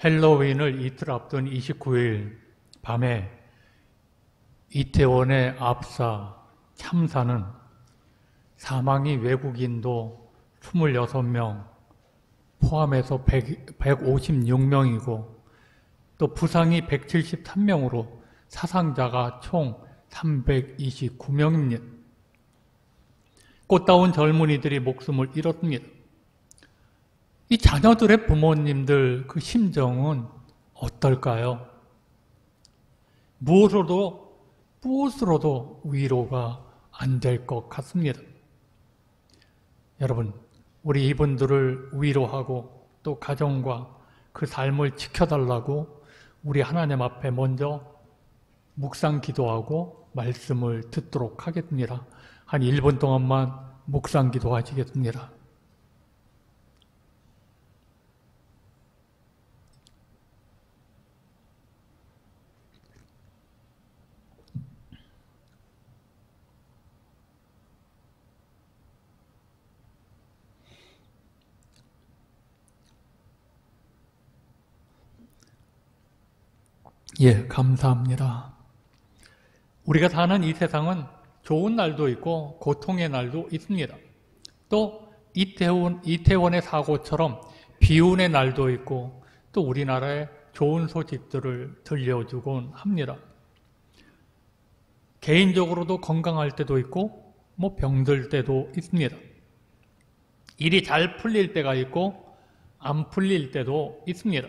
헬로윈을 이틀 앞둔 29일 밤에 이태원의 압사, 참사는 사망이 외국인도 26명 포함해서 156명이고 또 부상이 173명으로 사상자가 총 329명입니다. 꽃다운 젊은이들이 목숨을 잃었습니다. 이 자녀들의 부모님들 그 심정은 어떨까요? 무엇으로도 위로가 안 될 것 같습니다. 여러분, 우리 이분들을 위로하고 또 가정과 그 삶을 지켜달라고 우리 하나님 앞에 먼저 묵상 기도하고 말씀을 듣도록 하겠습니다. 한 1분 동안만 묵상 기도하시겠습니다. 예, 감사합니다. 우리가 사는 이 세상은 좋은 날도 있고 고통의 날도 있습니다. 또 이태원의 사고처럼 비운의 날도 있고 또 우리나라의 좋은 소식들을 들려주곤 합니다. 개인적으로도 건강할 때도 있고 병들 때도 있습니다. 일이 잘 풀릴 때가 있고 안 풀릴 때도 있습니다.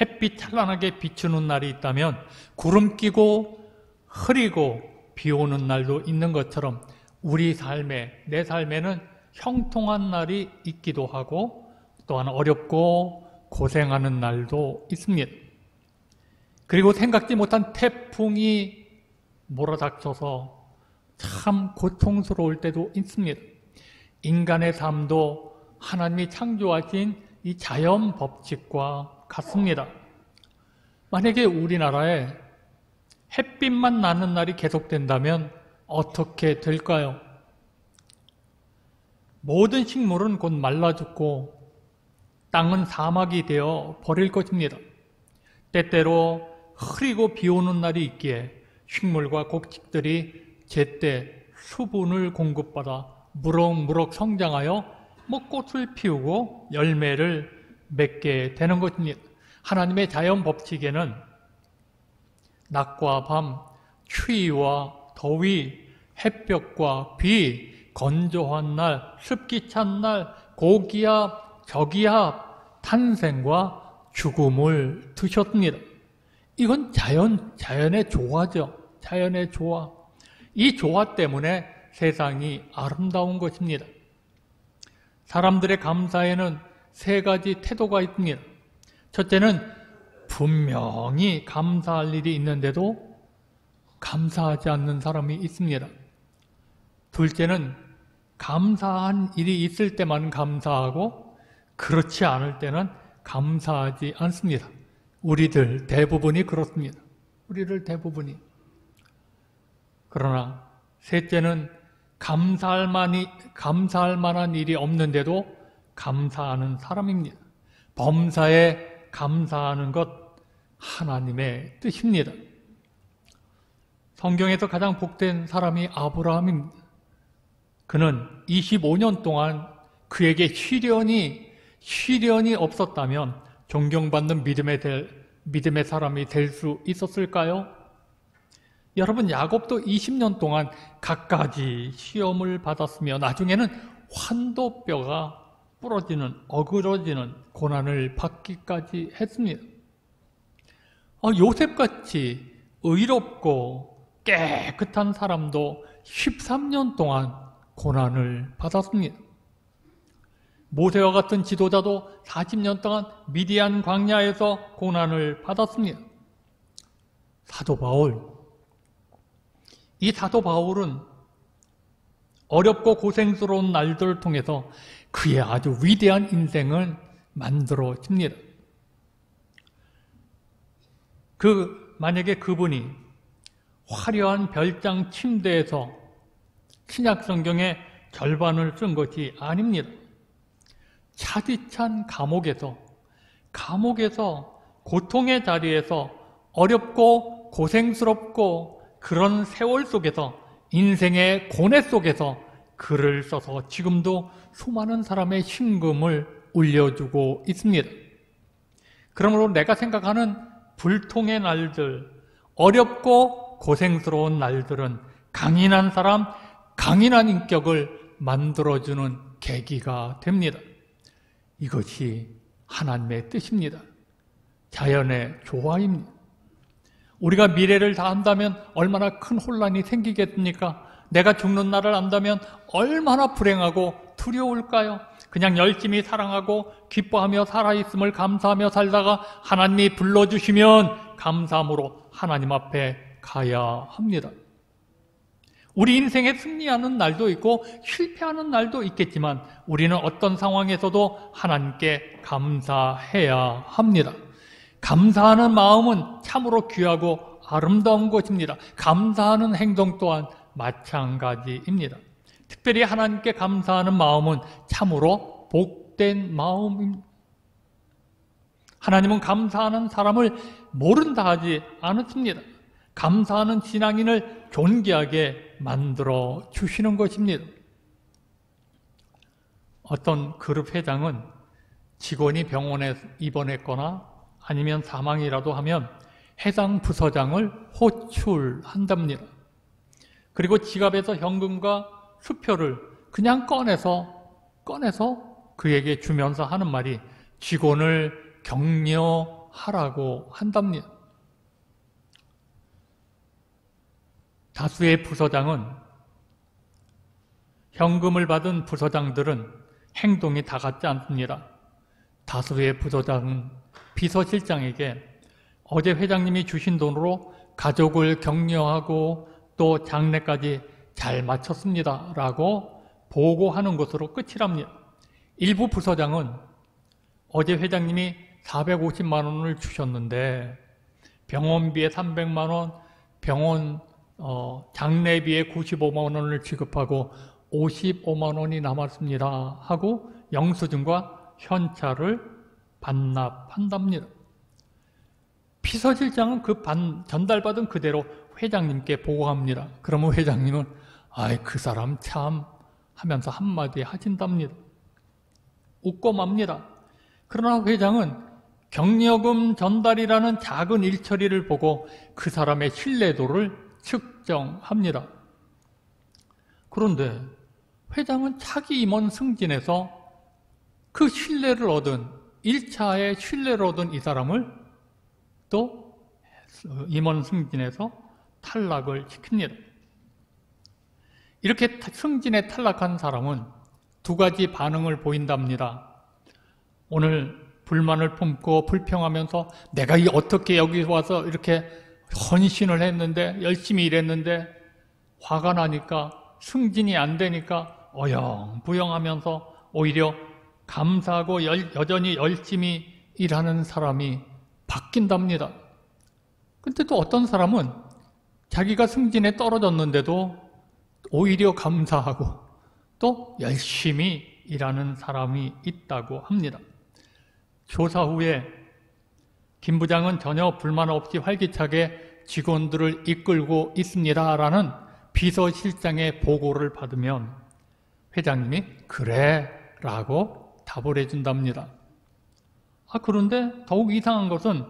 햇빛 찬란하게 비추는 날이 있다면 구름 끼고 흐리고 비 오는 날도 있는 것처럼 우리 삶에, 내 삶에는 형통한 날이 있기도 하고 또한 어렵고 고생하는 날도 있습니다. 그리고 생각지 못한 태풍이 몰아닥쳐서 참 고통스러울 때도 있습니다. 인간의 삶도 하나님이 창조하신 이 자연 법칙과 같습니다. 만약에 우리나라에 햇빛만 나는 날이 계속된다면 어떻게 될까요? 모든 식물은 곧 말라 죽고 땅은 사막이 되어 버릴 것입니다. 때때로 흐리고 비 오는 날이 있기에 식물과 곡식들이 제때 수분을 공급받아 무럭무럭 성장하여 꽃을 피우고 열매를 맺게 되는 것입니다. 하나님의 자연 법칙에는 낮과 밤, 추위와 더위, 햇볕과 비, 건조한 날, 습기 찬 날, 고기압, 저기압, 탄생과 죽음을 두셨습니다. 이건 자연의 조화죠. 자연의 조화. 이 조화 때문에 세상이 아름다운 것입니다. 사람들의 감사에는 세 가지 태도가 있습니다. 첫째는 분명히 감사할 일이 있는데도 감사하지 않는 사람이 있습니다. 둘째는 감사한 일이 있을 때만 감사하고 그렇지 않을 때는 감사하지 않습니다. 우리들 대부분이 그렇습니다. 우리들 대부분이. 그러나 셋째는 감사할 만한 일이 없는데도 감사하는 사람입니다. 범사에 감사하는 것 하나님의 뜻입니다. 성경에서 가장 복된 사람이 아브라함입니다. 그는 25년 동안 그에게 시련이 없었다면 존경받는 믿음의 사람이 될 수 있었을까요? 여러분, 야곱도 20년 동안 갖가지 시험을 받았으며 나중에는 환도뼈가 부러지는, 어그러지는 고난을 받기까지 했습니다. 요셉같이 의롭고 깨끗한 사람도 13년 동안 고난을 받았습니다. 모세와 같은 지도자도 40년 동안 미디안 광야에서 고난을 받았습니다. 사도 바울. 이 사도 바울은 어렵고 고생스러운 날들을 통해서 그의 아주 위대한 인생을 만들어집니다. 만약에 그분이 화려한 별장 침대에서 신약 성경의 절반을 쓴 것이 아닙니다. 차디찬 감옥에서 고통의 자리에서 어렵고 고생스럽고 그런 세월 속에서 인생의 고뇌 속에서 글을 써서 지금도 수많은 사람의 심금을 울려주고 있습니다. 그러므로 내가 생각하는 불통의 날들, 어렵고 고생스러운 날들은 강인한 사람, 강인한 인격을 만들어주는 계기가 됩니다. 이것이 하나님의 뜻입니다. 자연의 조화입니다. 우리가 미래를 다 안다면 얼마나 큰 혼란이 생기겠습니까? 내가 죽는 날을 안다면 얼마나 불행하고 두려울까요? 그냥 열심히 사랑하고 기뻐하며 살아있음을 감사하며 살다가 하나님이 불러주시면 감사함으로 하나님 앞에 가야 합니다. 우리 인생에 승리하는 날도 있고 실패하는 날도 있겠지만 우리는 어떤 상황에서도 하나님께 감사해야 합니다. 감사하는 마음은 참으로 귀하고 아름다운 것입니다. 감사하는 행동 또한 마찬가지입니다. 특별히 하나님께 감사하는 마음은 참으로 복된 마음입니다. 하나님은 감사하는 사람을 모른다 하지 않습니다. 감사하는 신앙인을 존귀하게 만들어 주시는 것입니다. 어떤 그룹 회장은 직원이 병원에 입원했거나 아니면 사망이라도 하면 해당 부서장을 호출한답니다. 그리고 지갑에서 현금과 수표를 그냥 꺼내서 그에게 주면서 하는 말이 직원을 격려하라고 한답니다. 다수의 부서장은, 현금을 받은 부서장들은 행동이 다 같지 않습니다. 다수의 부서장은 비서실장에게 어제 회장님이 주신 돈으로 가족을 격려하고 또 장례까지 잘 마쳤습니다 라고 보고하는 것으로 끝이랍니다. 일부 부서장은 어제 회장님이 450만 원을 주셨는데 병원비에 300만 원, 병원 장례비에 95만 원을 지급하고 55만 원이 남았습니다 하고 영수증과 현찰을 반납한답니다. 비서실장은 그 전달받은 그대로 회장님께 보고합니다. 그러면 회장님은 아이 그 사람 참 하면서 한마디 하신답니다. 웃고 맙니다. 그러나 회장은 격려금 전달이라는 작은 일처리를 보고 그 사람의 신뢰도를 측정합니다. 그런데 회장은 차기 임원 승진에서 그 신뢰를 얻은 1차의 신뢰를 얻은 이 사람을 또 임원 승진에서 탈락을 시킵니다. 이렇게 승진에 탈락한 사람은 두 가지 반응을 보인답니다. 오늘 불만을 품고 불평하면서 내가 어떻게 여기 와서 이렇게 헌신을 했는데 열심히 일했는데 화가 나니까 승진이 안 되니까 어영부영하면서 오히려 감사하고 여전히 열심히 일하는 사람이 바뀐답니다. 근데 또 어떤 사람은 자기가 승진에 떨어졌는데도 오히려 감사하고 또 열심히 일하는 사람이 있다고 합니다. 조사 후에 김 부장은 전혀 불만 없이 활기차게 직원들을 이끌고 있습니다라는 비서실장의 보고를 받으면 회장님이 그래 라고 답을 해준답니다. 그런데 더욱 이상한 것은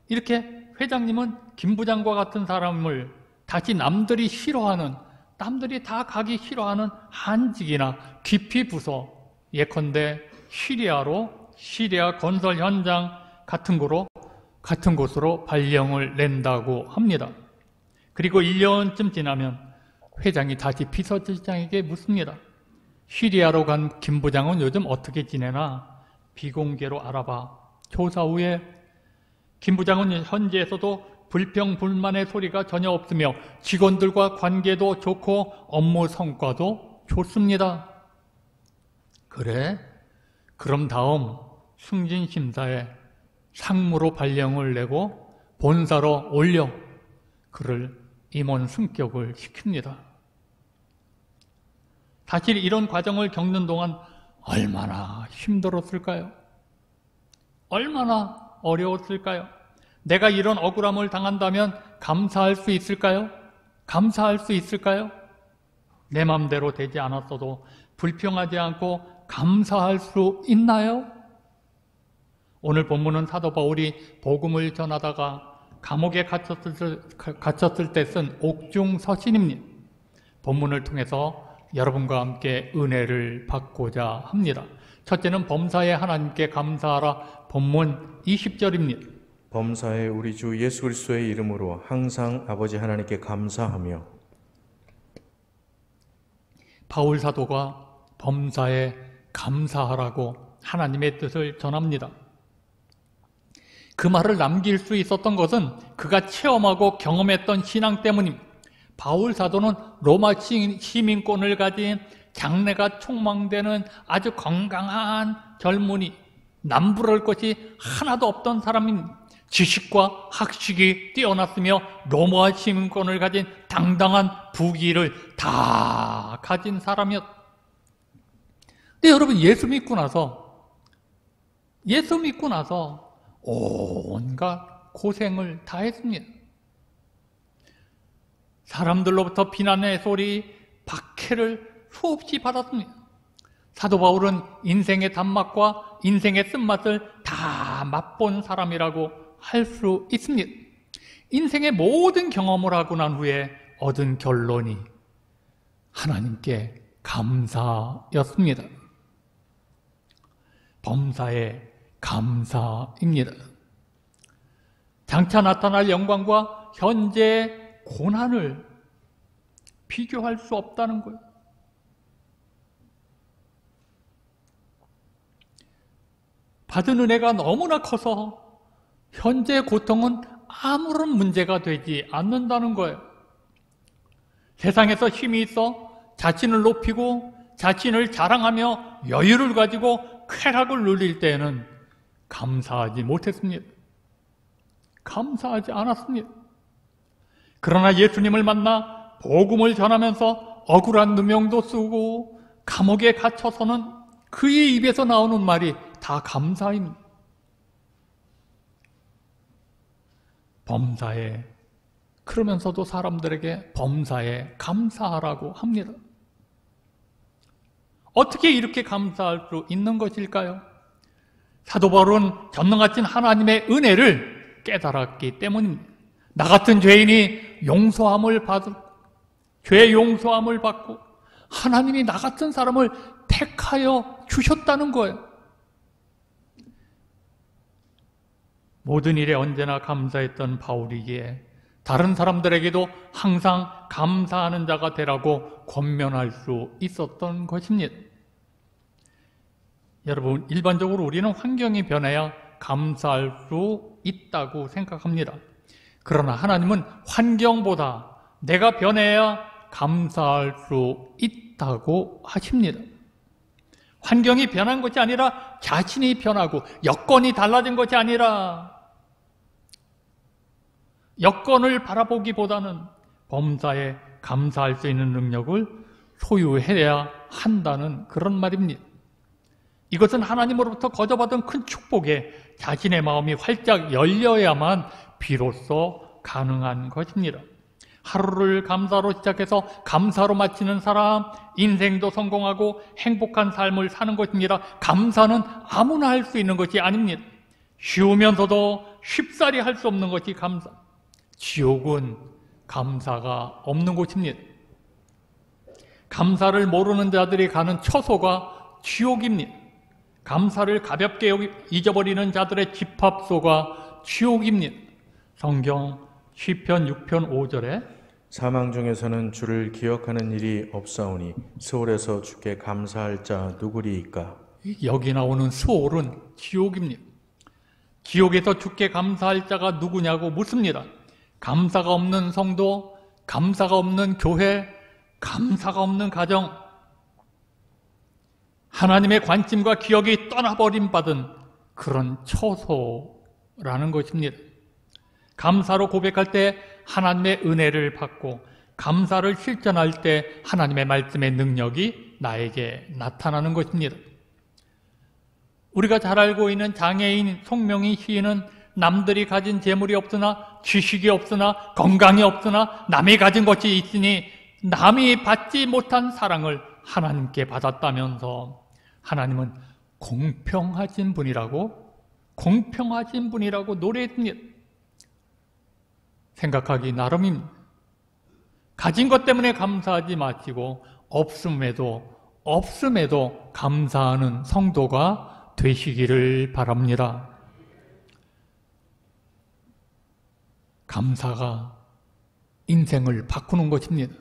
이렇게 회장님은 김 부장과 같은 사람을 다시 남들이 싫어하는, 남들이 다 가기 싫어하는 한직이나 기피 부서, 예컨대 시리아 건설 현장 같은 곳으로 발령을 낸다고 합니다. 그리고 1년쯤 지나면 회장이 다시 비서실장에게 묻습니다. 시리아로 간 김 부장은 요즘 어떻게 지내나 비공개로 알아봐. 조사 후에 김 부장은 현지에서도 불평, 불만의 소리가 전혀 없으며 직원들과 관계도 좋고 업무 성과도 좋습니다. 그래? 그럼 다음 승진 심사에 상무로 발령을 내고 본사로 올려 그를 임원 승격을 시킵니다. 사실 이런 과정을 겪는 동안 얼마나 힘들었을까요? 얼마나 어려웠을까요? 내가 이런 억울함을 당한다면 감사할 수 있을까요? 감사할 수 있을까요? 내 마음대로 되지 않았어도 불평하지 않고 감사할 수 있나요? 오늘 본문은 사도 바울이 복음을 전하다가 감옥에 갇혔을 때 쓴 옥중 서신입니다. 본문을 통해서 여러분과 함께 은혜를 받고자 합니다. 첫째는 범사에 하나님께 감사하라. 본문 20절입니다. 범사에 우리 주 예수 그리스도의 이름으로 항상 아버지 하나님께 감사하며. 바울 사도가 범사에 감사하라고 하나님의 뜻을 전합니다. 그 말을 남길 수 있었던 것은 그가 체험하고 경험했던 신앙 때문입니다. 바울 사도는 로마 시민권을 가진 장래가 촉망되는 아주 건강한 젊은이, 남부러울 것이 하나도 없던 사람입니다. 지식과 학식이 뛰어났으며 로마 시민권을 가진 당당한 부귀를 다 가진 사람이었다. 근데 여러분, 예수 믿고 나서 온갖 고생을 다 했습니다. 사람들로부터 비난의 소리, 박해를 수없이 받았습니다. 사도 바울은 인생의 단맛과 인생의 쓴맛을 다 맛본 사람이라고 할 수 있습니다. 인생의 모든 경험을 하고 난 후에 얻은 결론이 하나님께 감사였습니다. 범사에 감사입니다. 장차 나타날 영광과 현재 고난을 비교할 수 없다는 거예요. 받은 은혜가 너무나 커서 현재 고통은 아무런 문제가 되지 않는다는 거예요. 세상에서 힘이 있어 자신을 높이고 자신을 자랑하며 여유를 가지고 쾌락을 누릴 때에는 감사하지 못했습니다. 감사하지 않았습니다. 그러나 예수님을 만나 복음을 전하면서 억울한 누명도 쓰고 감옥에 갇혀서는 그의 입에서 나오는 말이 다 감사입니다. 범사에, 그러면서도 사람들에게 범사에 감사하라고 합니다. 어떻게 이렇게 감사할 수 있는 것일까요? 사도 바울은 전능하신 하나님의 은혜를 깨달았기 때문입니다. 나 같은 죄인이 죄 용서함을 받고 하나님이 나 같은 사람을 택하여 주셨다는 거예요. 모든 일에 언제나 감사했던 바울이기에 다른 사람들에게도 항상 감사하는 자가 되라고 권면할 수 있었던 것입니다. 여러분, 일반적으로 우리는 환경이 변해야 감사할 수 있다고 생각합니다. 그러나 하나님은 환경보다 내가 변해야 감사할 수 있다고 하십니다. 환경이 변한 것이 아니라 자신이 변하고 여건이 달라진 것이 아니라 여건을 바라보기보다는 범사에 감사할 수 있는 능력을 소유해야 한다는 그런 말입니다. 이것은 하나님으로부터 거저받은 큰 축복에 자신의 마음이 활짝 열려야만 비로소 가능한 것입니다. 하루를 감사로 시작해서 감사로 마치는 사람, 인생도 성공하고 행복한 삶을 사는 것입니다. 감사는 아무나 할 수 있는 것이 아닙니다. 쉬우면서도 쉽사리 할 수 없는 것이 감사. 지옥은 감사가 없는 곳입니다. 감사를 모르는 자들이 가는 처소가 지옥입니다. 감사를 가볍게 잊어버리는 자들의 집합소가 지옥입니다. 성경 시편 6편 5절에 사망 중에서는 주를 기억하는 일이 없사오니 스올에서 주께 감사할 자 누구리이까? 여기 나오는 스올은 지옥입니다. 지옥에서 주께 감사할 자가 누구냐고 묻습니다. 감사가 없는 성도, 감사가 없는 교회, 감사가 없는 가정, 하나님의 관심과 기억이 떠나버림 받은 그런 처소라는 것입니다. 감사로 고백할 때 하나님의 은혜를 받고 감사를 실천할 때 하나님의 말씀의 능력이 나에게 나타나는 것입니다. 우리가 잘 알고 있는 장애인 송명희 시인은 남들이 가진 재물이 없으나 지식이 없으나 건강이 없으나 남이 가진 것이 있으니 남이 받지 못한 사랑을 하나님께 받았다면서 하나님은 공평하신 분이라고 노래했습니다. 생각하기 나름입니다. 가진 것 때문에 감사하지 마시고 없음에도 감사하는 성도가 되시기를 바랍니다. 감사가 인생을 바꾸는 것입니다.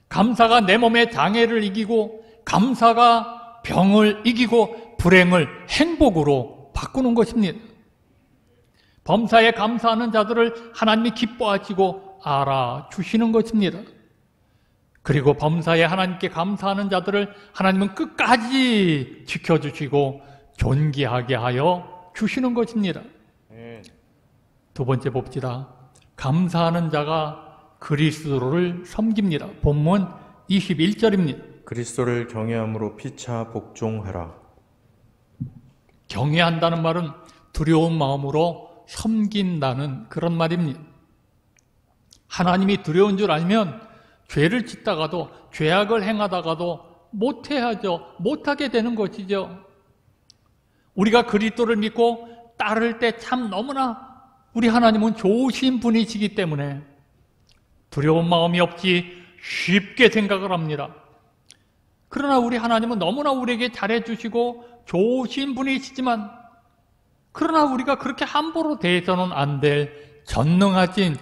감사가 내 몸의 장애를 이기고, 감사가 병을 이기고 불행을 행복으로 바꾸는 것입니다. 범사에 감사하는 자들을 하나님이 기뻐하시고 알아주시는 것입니다. 그리고 범사에 하나님께 감사하는 자들을 하나님은 끝까지 지켜주시고 존귀하게 하여 주시는 것입니다. 두 번째 봅시다. 감사하는 자가 그리스도를 섬깁니다. 본문 21절입니다. 그리스도를 경외함으로 피차 복종하라. 경외한다는 말은 두려운 마음으로 섬긴다는 그런 말입니다. 하나님이 두려운 줄 알면 죄를 짓다가도, 죄악을 행하다가도 못하게 되는 것이죠. 우리가 그리스도를 믿고 따를 때 참 너무나 우리 하나님은 좋으신 분이시기 때문에 두려운 마음이 없이 쉽게 생각을 합니다. 그러나 우리 하나님은 너무나 우리에게 잘해주시고 좋으신 분이시지만, 그러나 우리가 그렇게 함부로 대해서는 안 될 전능하신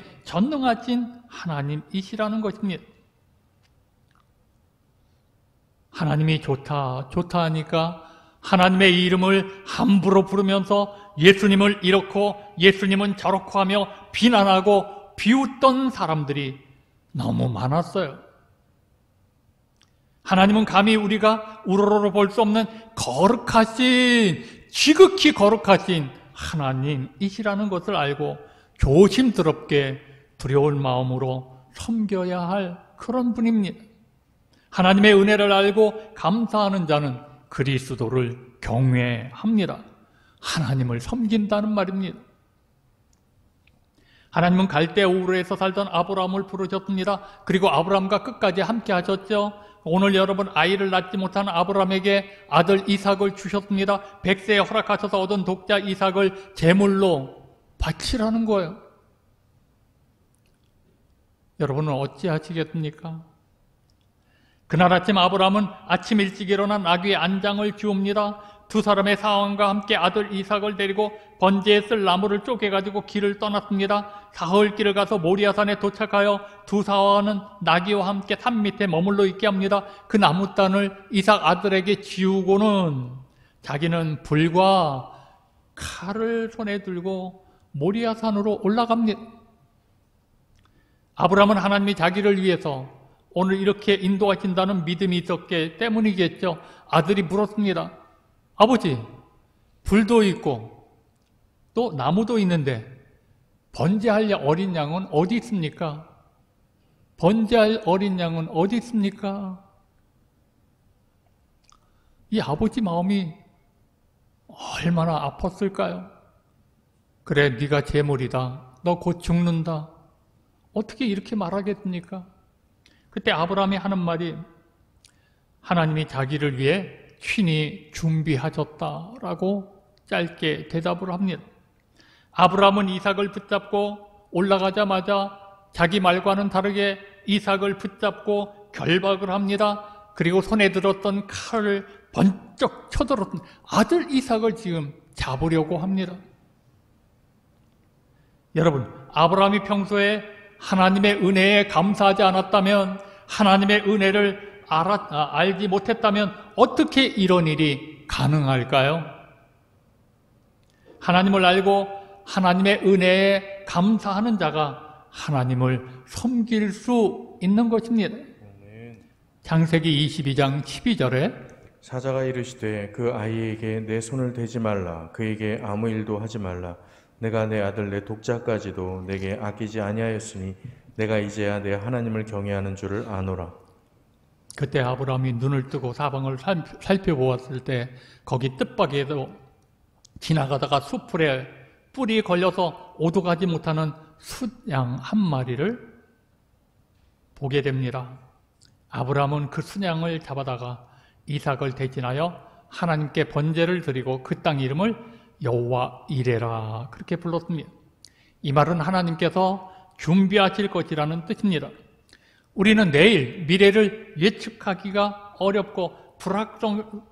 하나님이시라는 것입니다. 하나님이 좋다 하니까 하나님의 이름을 함부로 부르면서 예수님을 이렇고 예수님은 저렇고 하며 비난하고 비웃던 사람들이 너무 많았어요. 하나님은 감히 우리가 우러러 볼 수 없는 지극히 거룩하신 하나님이시라는 것을 알고 조심스럽게 두려운 마음으로 섬겨야 할 그런 분입니다. 하나님의 은혜를 알고 감사하는 자는 그리스도를 경외합니다. 하나님을 섬긴다는 말입니다. 하나님은 갈대 우르에서 살던 아브라함을 부르셨습니다. 그리고 아브라함과 끝까지 함께 하셨죠. 오늘 여러분 아이를 낳지 못한 아브라함에게 아들 이삭을 주셨습니다. 100세에 허락하셔서 얻은 독자 이삭을 제물로 바치라는 거예요. 여러분은 어찌하시겠습니까? 그날 아침 아브라함은 아침 일찍 일어나 나귀의 안장을 지웁니다. 두 사람의 사환과 함께 아들 이삭을 데리고 번제에 쓸 나무를 쪼개가지고 길을 떠났습니다. 사흘길을 가서 모리아산에 도착하여 두 사환은 나귀와 함께 산 밑에 머물러 있게 합니다. 그 나무단을 이삭 아들에게 지우고는 자기는 불과 칼을 손에 들고 모리아산으로 올라갑니다. 아브라함은 하나님이 자기를 위해서 오늘 이렇게 인도하신다는 믿음이 있었기 때문이겠죠. 아들이 물었습니다. 아버지, 불도 있고 또 나무도 있는데 번제할 어린 양은 어디 있습니까? 번제할 어린 양은 어디 있습니까? 이 아버지 마음이 얼마나 아팠을까요? 그래, 네가 제물이다. 너 곧 죽는다. 어떻게 이렇게 말하겠습니까? 그때 아브라함이 하는 말이 하나님이 자기를 위해 친히 준비하셨다라고 짧게 대답을 합니다. 아브라함은 이삭을 붙잡고 올라가자마자 자기 말과는 다르게 이삭을 붙잡고 결박을 합니다. 그리고 손에 들었던 칼을 번쩍 쳐들었던 아들 이삭을 지금 잡으려고 합니다. 여러분, 아브라함이 평소에 하나님의 은혜에 감사하지 않았다면, 하나님의 은혜를 알지 못했다면 어떻게 이런 일이 가능할까요? 하나님을 알고 하나님의 은혜에 감사하는 자가 하나님을 섬길 수 있는 것입니다. 창세기 22장 12절에 사자가 이르시되 그 아이에게 내 손을 대지 말라, 그에게 아무 일도 하지 말라. 내가 내 아들 내 독자까지도 내게 아끼지 아니하였으니 내가 이제야 내 하나님을 경외하는 줄을 아노라. 그때 아브라함이 눈을 뜨고 사방을 살펴보았을 때 거기 뜻밖에도 지나가다가 수풀에 숯불이 걸려서 오도가지 못하는 숫양 한 마리를 보게 됩니다. 아브라함은 그 순양을 잡아다가 이삭을 대신하여 하나님께 번제를 드리고 그 땅 이름을 여호와 이레라 그렇게 불렀습니다. 이 말은 하나님께서 준비하실 것이라는 뜻입니다. 우리는 내일 미래를 예측하기가 어렵고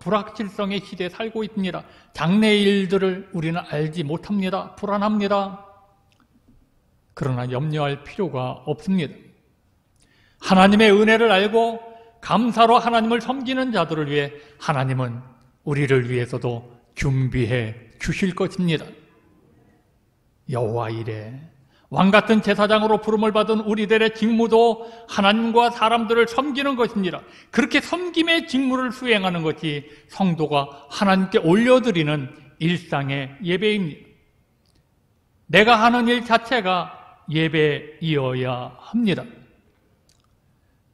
불확실성의 시대에 살고 있습니다. 장래의 일들을 우리는 알지 못합니다. 불안합니다. 그러나 염려할 필요가 없습니다. 하나님의 은혜를 알고 감사로 하나님을 섬기는 자들을 위해 하나님은 우리를 위해서도 준비해 주실 것입니다. 여호와 이레 왕같은 제사장으로 부름을 받은 우리들의 직무도 하나님과 사람들을 섬기는 것입니다. 그렇게 섬김의 직무를 수행하는 것이 성도가 하나님께 올려드리는 일상의 예배입니다. 내가 하는 일 자체가 예배이어야 합니다.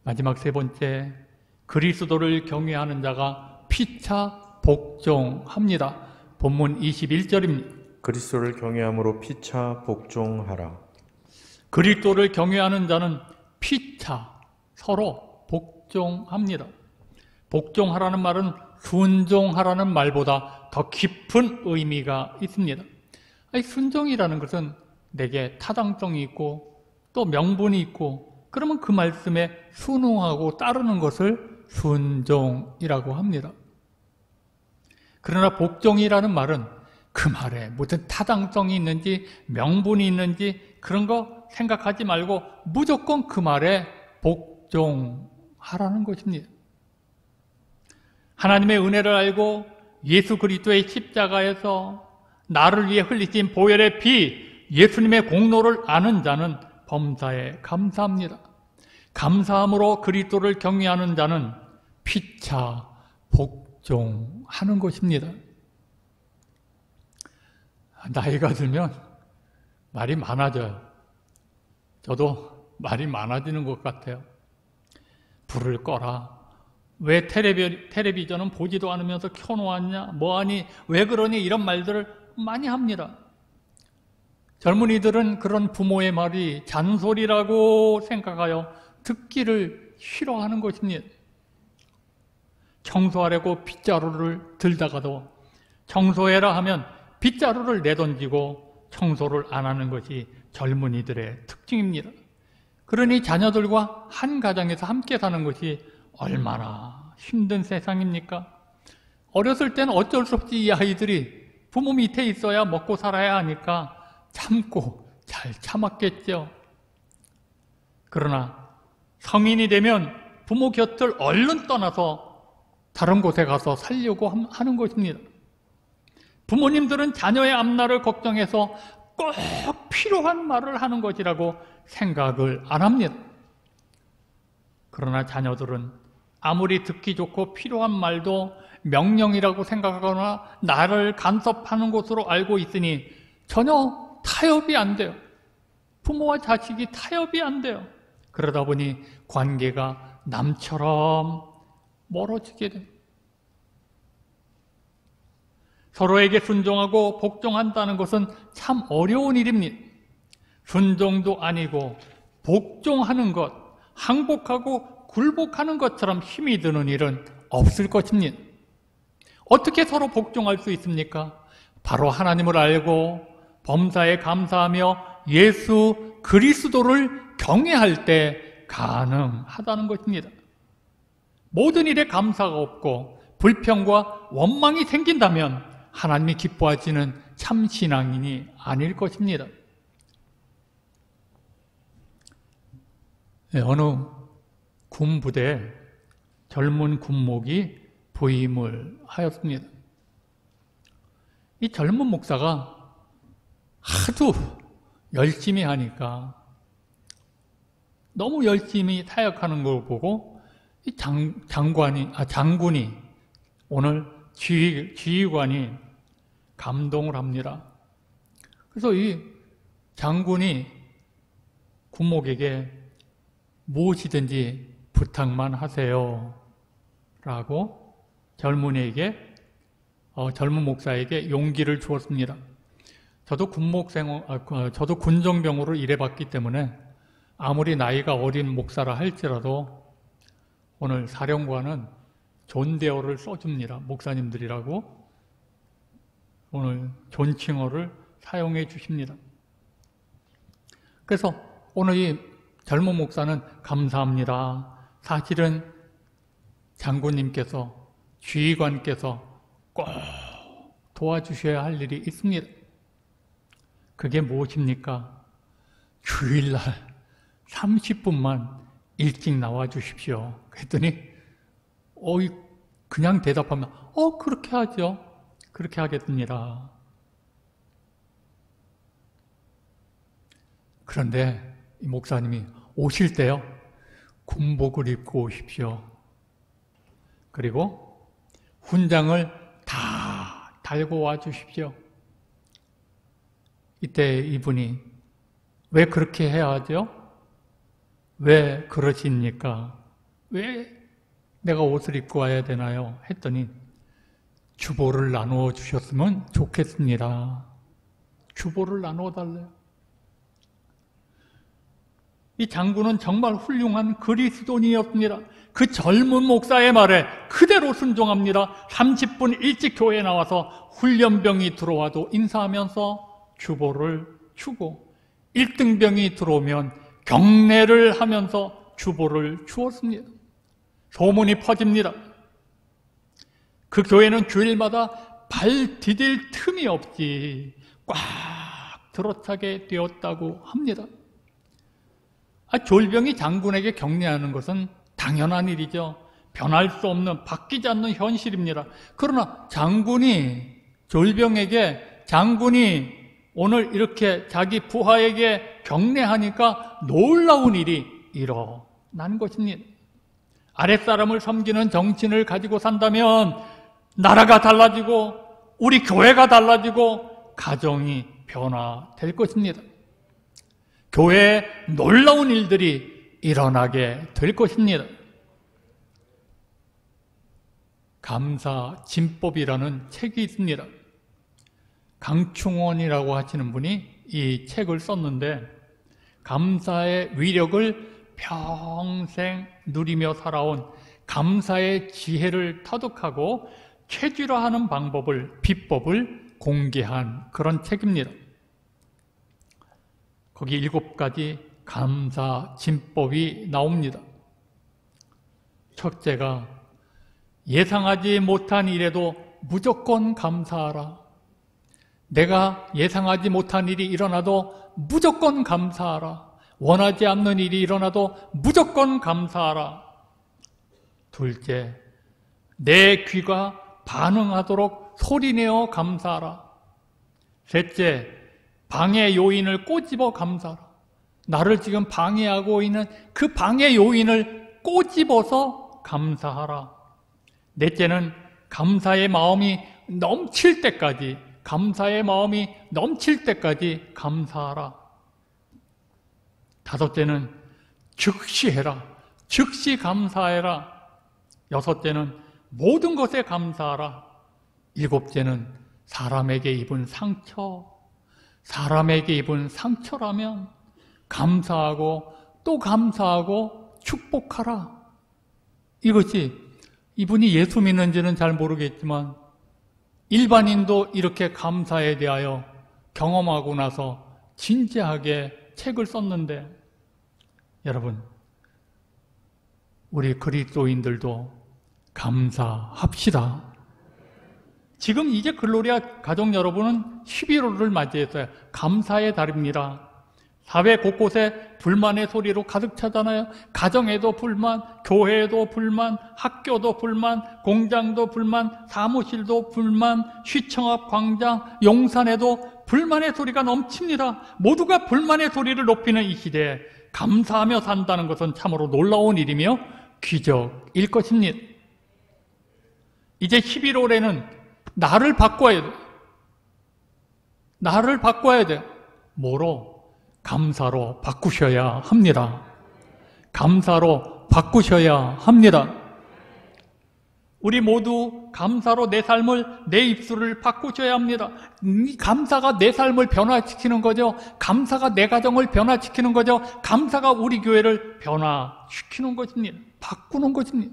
마지막 세 번째, 그리스도를 경외하는 자가 피차 복종합니다. 본문 21절입니다. 그리스도를 경외함으로 피차 복종하라. 그리스도를 경외하는 자는 피차 서로 복종합니다. 복종하라는 말은 순종하라는 말보다 더 깊은 의미가 있습니다. 순종이라는 것은 내게 타당성이 있고 또 명분이 있고 그러면 그 말씀에 순응하고 따르는 것을 순종이라고 합니다. 그러나 복종이라는 말은 그 말에 무슨 타당성이 있는지 명분이 있는지 그런 거 생각하지 말고 무조건 그 말에 복종하라는 것입니다. 하나님의 은혜를 알고 예수 그리스도의 십자가에서 나를 위해 흘리신 보혈의 피, 예수님의 공로를 아는 자는 범사에 감사합니다. 감사함으로 그리스도를 경외하는 자는 피차 복종하는 것입니다. 나이가 들면 말이 많아져요. 저도 말이 많아지는 것 같아요. 불을 꺼라. 왜 텔레비전은 보지도 않으면서 켜놓았냐? 뭐하니? 왜 그러니? 이런 말들을 많이 합니다. 젊은이들은 그런 부모의 말이 잔소리라고 생각하여 듣기를 싫어하는 것입니다. 청소하려고 빗자루를 들다가도 청소해라 하면 빗자루를 내던지고 청소를 안 하는 것이 젊은이들의 특징입니다. 그러니 자녀들과 한 가정에서 함께 사는 것이 얼마나 힘든 세상입니까? 어렸을 때는 어쩔 수 없이 이 아이들이 부모 밑에 있어야 먹고 살아야 하니까 참고 잘 참았겠죠. 그러나 성인이 되면 부모 곁을 얼른 떠나서 다른 곳에 가서 살려고 하는 것입니다. 부모님들은 자녀의 앞날을 걱정해서 꼭 필요한 말을 하는 것이라고 생각을 안 합니다. 그러나 자녀들은 아무리 듣기 좋고 필요한 말도 명령이라고 생각하거나 나를 간섭하는 것으로 알고 있으니 전혀 타협이 안 돼요. 부모와 자식이 타협이 안 돼요. 그러다 보니 관계가 남처럼 멀어지게 됩니다. 서로에게 순종하고 복종한다는 것은 참 어려운 일입니다. 순종도 아니고 복종하는 것, 항복하고 굴복하는 것처럼 힘이 드는 일은 없을 것입니다. 어떻게 서로 복종할 수 있습니까? 바로 하나님을 알고 범사에 감사하며 예수 그리스도를 경외할 때 가능하다는 것입니다. 모든 일에 감사가 없고 불평과 원망이 생긴다면 하나님이 기뻐하시는 참 신앙인이 아닐 것입니다. 어느 군부대에 젊은 군목이 부임을 하였습니다. 이 젊은 목사가 하도 열심히 하니까 너무 열심히 사역하는 걸 보고 이 장군이 오늘 지휘관이 감동을 합니다. 그래서 이 장군이 군목에게 무엇이든지 부탁만 하세요 라고 젊은 목사에게 용기를 주었습니다. 저도 저도 군정병으로 일해봤기 때문에 아무리 나이가 어린 목사라 할지라도 오늘 사령관은 존대어를 써줍니다. 목사님들이라고 오늘 존칭어를 사용해 주십니다. 그래서 오늘 이 젊은 목사는 감사합니다. 사실은 장군님께서, 지휘관께서 꼭 도와주셔야 할 일이 있습니다. 그게 무엇입니까? 주일날 30분만 일찍 나와 주십시오. 그랬더니 그냥 대답하면 그렇게 하죠. 그렇게 하겠습니다. 그런데 이 목사님이 오실 때요, 군복을 입고 오십시오. 그리고 훈장을 다 달고 와 주십시오. 이때 이분이 왜 그렇게 해야 하죠? 왜 그러십니까? 왜 내가 옷을 입고 와야 되나요? 했더니 주보를 나누어 주셨으면 좋겠습니다. 주보를 나누어 달래요. 이 장군은 정말 훌륭한 그리스도인이었습니다. 그 젊은 목사의 말에 그대로 순종합니다. 30분 일찍 교회에 나와서 훈련병이 들어와도 인사하면서 주보를 주고 1등병이 들어오면 경례를 하면서 주보를 주었습니다. 소문이 퍼집니다. 그 교회는 주일마다 발 디딜 틈이 없이 꽉 들어차게 되었다고 합니다. 졸병이 장군에게 경례하는 것은 당연한 일이죠. 변할 수 없는, 바뀌지 않는 현실입니다. 그러나 졸병에게 장군이 오늘 이렇게 자기 부하에게 경례하니까 놀라운 일이 일어난 것입니다. 아랫사람을 섬기는 정신을 가지고 산다면 나라가 달라지고 우리 교회가 달라지고 가정이 변화될 것입니다. 교회에 놀라운 일들이 일어나게 될 것입니다. 감사진법이라는 책이 있습니다. 강충원이라고 하시는 분이 이 책을 썼는데 감사의 위력을 평생 누리며 살아온 감사의 지혜를 터득하고 체질화하는 비법을 공개한 그런 책입니다. 거기 7가지 감사진법이 나옵니다. 첫째가 예상하지 못한 일에도 무조건 감사하라. 내가 예상하지 못한 일이 일어나도 무조건 감사하라. 원하지 않는 일이 일어나도 무조건 감사하라. 둘째, 내 귀가 반응하도록 소리내어 감사하라. 셋째, 방해 요인을 꼬집어 감사하라. 나를 지금 방해하고 있는 그 방해 요인을 꼬집어서 감사하라. 넷째는 감사의 마음이 넘칠 때까지 감사하라. 다섯째는 즉시 해라. 즉시 감사해라. 여섯째는 모든 것에 감사하라. 일곱째는 사람에게 입은 상처라면 감사하고 또 감사하고 축복하라. 이것이 이분이 예수 믿는지는 잘 모르겠지만 일반인도 이렇게 감사에 대하여 경험하고 나서 진지하게 책을 썼는데, 여러분, 우리 그리스도인들도 감사합시다. 지금 이제 글로리아 가족 여러분은 11월을 맞이했어요. 감사의 달입니다. 사회 곳곳에 불만의 소리로 가득 차잖아요. 가정에도 불만, 교회에도 불만, 학교도 불만, 공장도 불만, 사무실도 불만, 시청 앞 광장, 용산에도 불만의 소리가 넘칩니다. 모두가 불만의 소리를 높이는 이 시대에 감사하며 산다는 것은 참으로 놀라운 일이며 기적일 것입니다. 이제 11월에는 나를 바꿔야 돼. 뭐로? 감사로 바꾸셔야 합니다. 감사로 바꾸셔야 합니다. 우리 모두 감사로 내 삶을, 내 입술을 바꾸셔야 합니다. 이 감사가 내 삶을 변화시키는 거죠. 감사가 내 가정을 변화시키는 거죠. 감사가 우리 교회를 변화시키는 것입니다. 바꾸는 것입니다.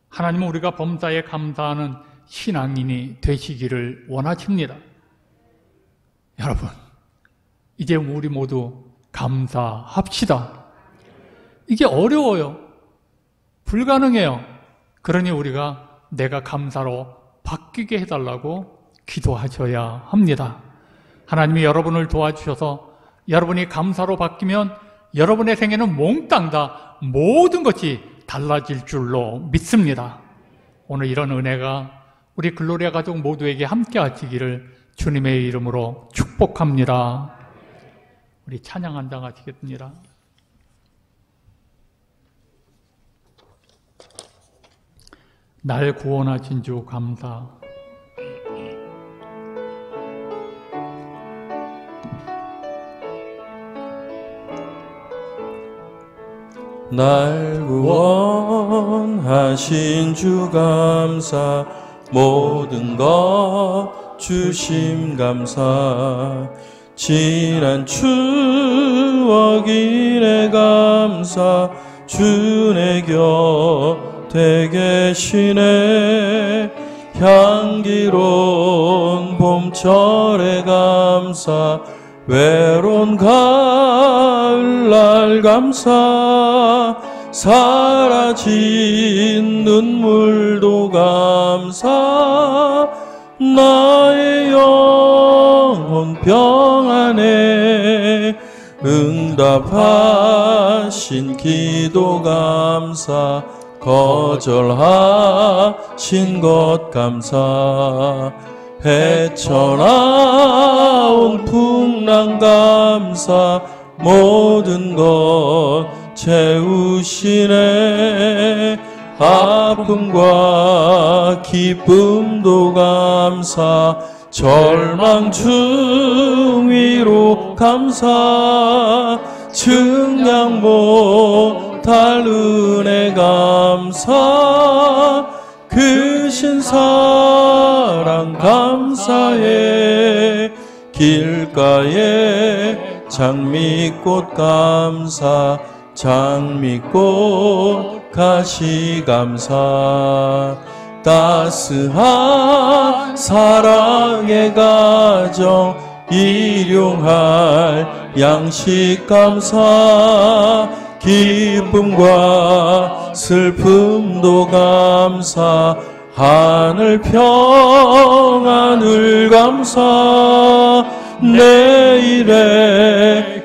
하나님은 우리가 범사에 감사하는 신앙인이 되시기를 원하십니다. 여러분, 이제 우리 모두 감사합시다. 이게 어려워요. 불가능해요. 그러니 우리가 내가 감사로 바뀌게 해달라고 기도하셔야 합니다. 하나님이 여러분을 도와주셔서 여러분이 감사로 바뀌면 여러분의 생애는 몽땅 다 모든 것이 달라질 줄로 믿습니다. 오늘 이런 은혜가 우리 글로리아 가족 모두에게 함께 하시기를 주님의 이름으로 축복합니다. 우리 찬양 한 장 하시겠습니다. 날 구원하신 주 감사. 날 구원하신 주 감사, 모든 것 주심 감사, 지난 추억 이래 감사, 주 내 곁에 계시네. 향기로운 봄철에 감사, 외로운 가을날 감사, 사라진 눈물도 감사, 나의 영혼 평안에 응답하신 기도 감사, 거절하신 것 감사, 헤쳐나온 풍랑 감사, 모든 것 채우시네. 아픔과 기쁨도 감사, 절망 중 위로 감사, 증량 못할 은혜 감사, 크신 사랑 감사해. 길가에 장미꽃 감사, 장미꽃 가시 감사, 따스한 사랑의 가정 일용할 양식 감사, 기쁨과 슬픔도 감사, 하늘 평안을 감사, 내일의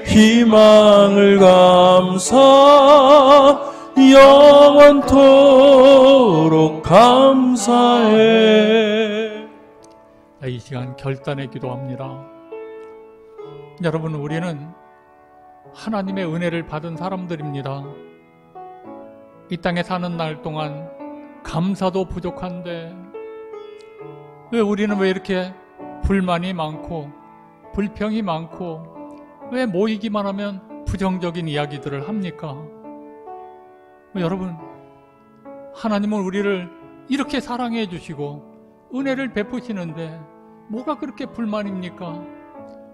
희망을 감사, 영원토록 감사해. 이 시간 결단의 기도합니다. 여러분, 우리는 하나님의 은혜를 받은 사람들입니다. 이 땅에 사는 날 동안 감사도 부족한데 왜 우리는 왜 이렇게 불만이 많고 불평이 많고 왜 모이기만 하면 부정적인 이야기들을 합니까? 여러분, 하나님은 우리를 이렇게 사랑해 주시고 은혜를 베푸시는데 뭐가 그렇게 불만입니까?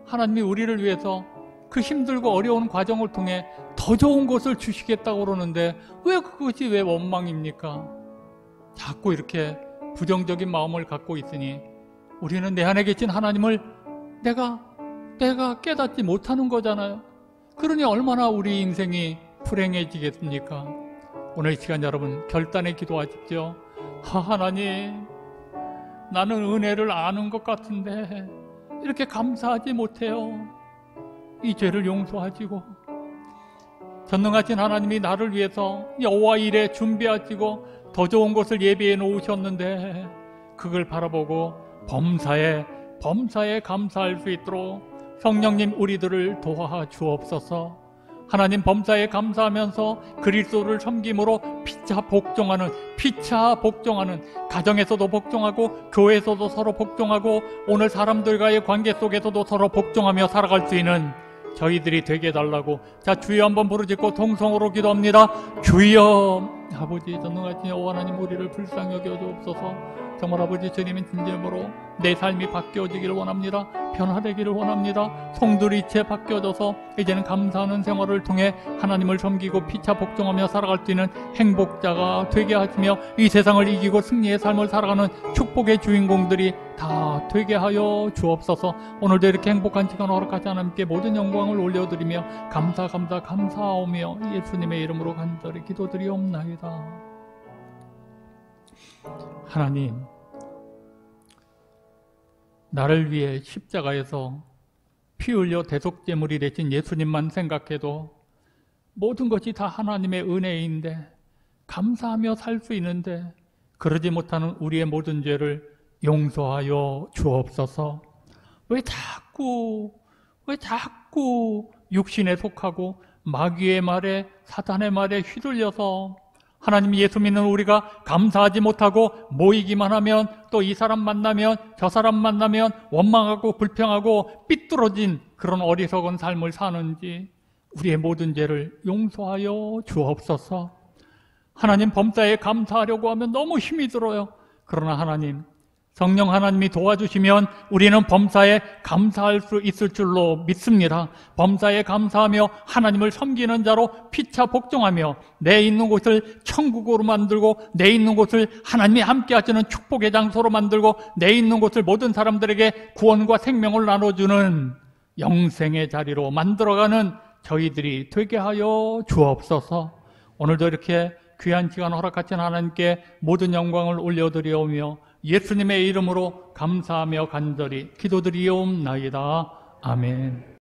하나님이 우리를 위해서 그 힘들고 어려운 과정을 통해 더 좋은 것을 주시겠다고 그러는데 왜 그것이 왜 원망입니까? 자꾸 이렇게 부정적인 마음을 갖고 있으니 우리는 내 안에 계신 하나님을 내가 깨닫지 못하는 거잖아요. 그러니 얼마나 우리 인생이 불행해지겠습니까? 오늘 이 시간 여러분 결단에 기도하십시오. 하나님, 나는 은혜를 아는 것 같은데 이렇게 감사하지 못해요. 이 죄를 용서하시고 전능하신 하나님이 나를 위해서 여호와 일에 준비하시고 더 좋은 것을 예비해 놓으셨는데 그걸 바라보고 범사에 감사할 수 있도록 성령님 우리들을 도와주옵소서. 하나님, 범사에 감사하면서 그리스도를 섬김으로 피차 복종하는 가정에서도 복종하고 교회에서도 서로 복종하고 오늘 사람들과의 관계 속에서도 서로 복종하며 살아갈 수 있는 저희들이 되게 해달라고. 자, 주여 한번 부르짖고 통성으로 기도합니다. 주여, 아버지 전능하신 여호와 하나님, 우리를 불쌍히 여겨 주옵소서. 정말 아버지 주님의 진정으로 내 삶이 바뀌어지기를 원합니다. 변화되기를 원합니다. 송두리째 바뀌어져서 이제는 감사하는 생활을 통해 하나님을 섬기고 피차 복종하며 살아갈 수 있는 행복자가 되게 하시며 이 세상을 이기고 승리의 삶을 살아가는 축복의 주인공들이 다 되게 하여 주옵소서. 오늘도 이렇게 행복한 시간 허락하지 하나님께 모든 영광을 올려드리며 감사하오며 예수님의 이름으로 간절히 기도드리옵나이다. 하나님, 나를 위해 십자가에서 피 흘려 대속제물이 되신 예수님만 생각해도 모든 것이 다 하나님의 은혜인데, 감사하며 살 수 있는데 그러지 못하는 우리의 모든 죄를 용서하여 주옵소서. 왜 자꾸 육신에 속하고 마귀의 말에, 사탄의 말에 휘둘려서 하나님, 예수 믿는 우리가 감사하지 못하고 모이기만 하면, 또 이 사람 만나면 저 사람 만나면 원망하고 불평하고 삐뚤어진 그런 어리석은 삶을 사는지 우리의 모든 죄를 용서하여 주옵소서. 하나님, 범사에 감사하려고 하면 너무 힘이 들어요. 그러나 하나님, 성령 하나님이 도와주시면 우리는 범사에 감사할 수 있을 줄로 믿습니다. 범사에 감사하며 하나님을 섬기는 자로 피차 복종하며 내 있는 곳을 천국으로 만들고 내 있는 곳을 하나님이 함께 하시는 축복의 장소로 만들고 내 있는 곳을 모든 사람들에게 구원과 생명을 나눠주는 영생의 자리로 만들어가는 저희들이 되게 하여 주옵소서. 오늘도 이렇게 귀한 시간 허락하신 하나님께 모든 영광을 올려드리오며 예수님의 이름으로 감사하며 간절히 기도드리옵나이다. 아멘.